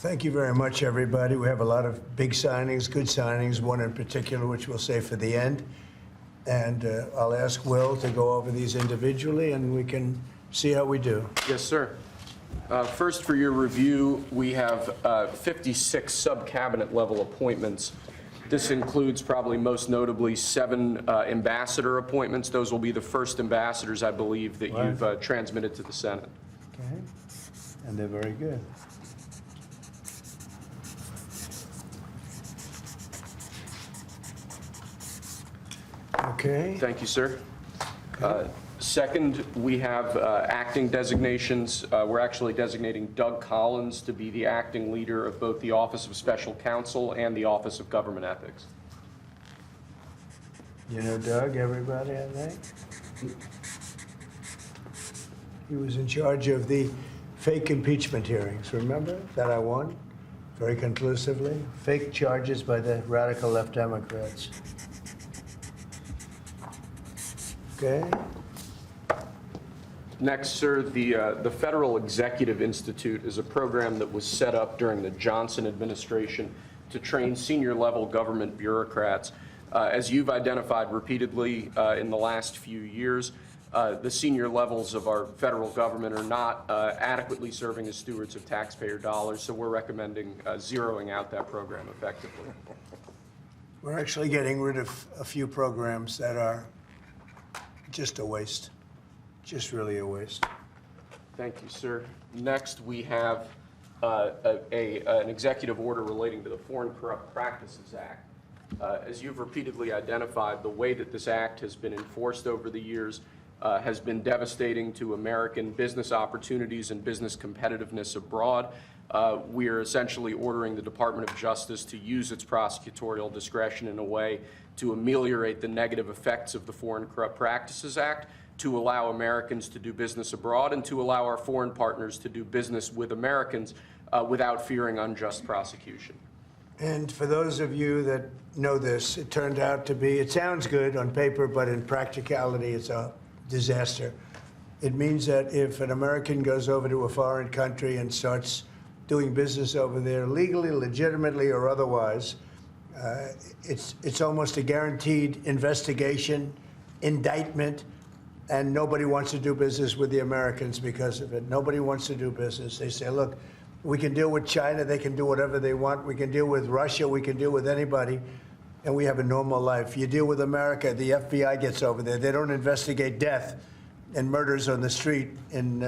Thank you very much, everybody. We have a lot of big signings, good signings, one in particular, which we'll save for the end. And I'll ask Will to go over these individually, and we can see how we do. Yes, sir. First, for your review, we have 56 sub-cabinet level appointments. This includes probably most notably 7 ambassador appointments. Those will be the first ambassadors, I believe, that you've transmitted to the Senate. Okay. And they're very good. Okay. Thank you, sir. Second, we have acting designations. We're actually designating Doug Collins to be the acting leader of both the Office of Special Counsel and the Office of Government Ethics. You know Doug, everybody, I think? He was in charge of the fake impeachment hearings, remember? That I won very conclusively. Fake charges by the radical left Democrats. Okay. Next, sir, the Federal Executive Institute is a program that was set up during the Johnson administration to train senior-level government bureaucrats. As you've identified repeatedly in the last few years, the senior levels of our federal government are not adequately serving as stewards of taxpayer dollars, so we're recommending zeroing out that program effectively. We're actually getting rid of a few programs that are just a waste. Just really a waste. Thank you, sir. Next, we have an executive order relating to the Foreign Corrupt Practices Act. As you've repeatedly identified, the way that this act has been enforced over the years has been devastating to American business opportunities and business competitiveness abroad. We are essentially ordering the Department of Justice to use its prosecutorial discretion in a way to ameliorate the negative effects of the Foreign Corrupt Practices Act, to allow Americans to do business abroad, and to allow our foreign partners to do business with Americans without fearing unjust prosecution. And for those of you that know this, it turned out to be, it sounds good on paper, but in practicality, it's a disaster. It means that if an American goes over to a foreign country and starts doing business over there legally, legitimately, or otherwise, it's almost a guaranteed investigation, indictment, and nobody wants to do business with the Americans because of it. Nobody wants to do business. They say, look, we can deal with China. They can do whatever they want. We can deal with Russia. We can deal with anybody, and we have a normal life. You deal with America, the FBI gets over there. They don't investigate death and murders on the street in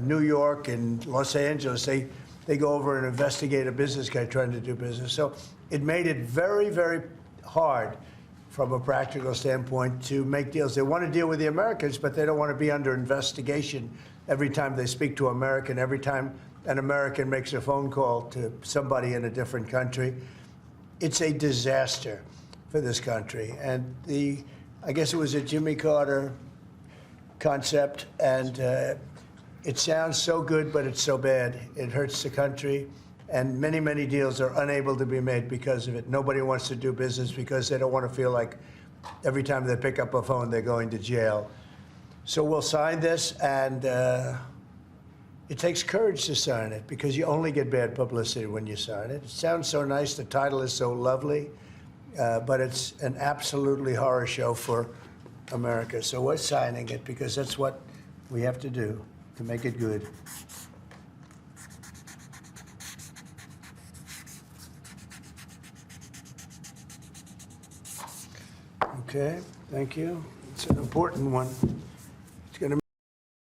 New York and Los Angeles. They go over and investigate a business guy trying to do business. So it made it very, very hard from a practical standpoint to make deals. They want to deal with the Americans, but they don't want to be under investigation every time they speak to an American, every time an American makes a phone call to somebody in a different country. It's a disaster for this country. And I guess it was a Jimmy Carter concept, and it sounds so good, but it's so bad. It hurts the country, and many, many deals are unable to be made because of it. Nobody wants to do business because they don't want to feel like every time they pick up a phone, they're going to jail. So we'll sign this, and it takes courage to sign it because you only get bad publicity when you sign it. It sounds so nice. The title is so lovely, but it's an absolutely horror show for America. So we're signing it because that's what we have to do to make it good. Okay, thank you. It's an important one.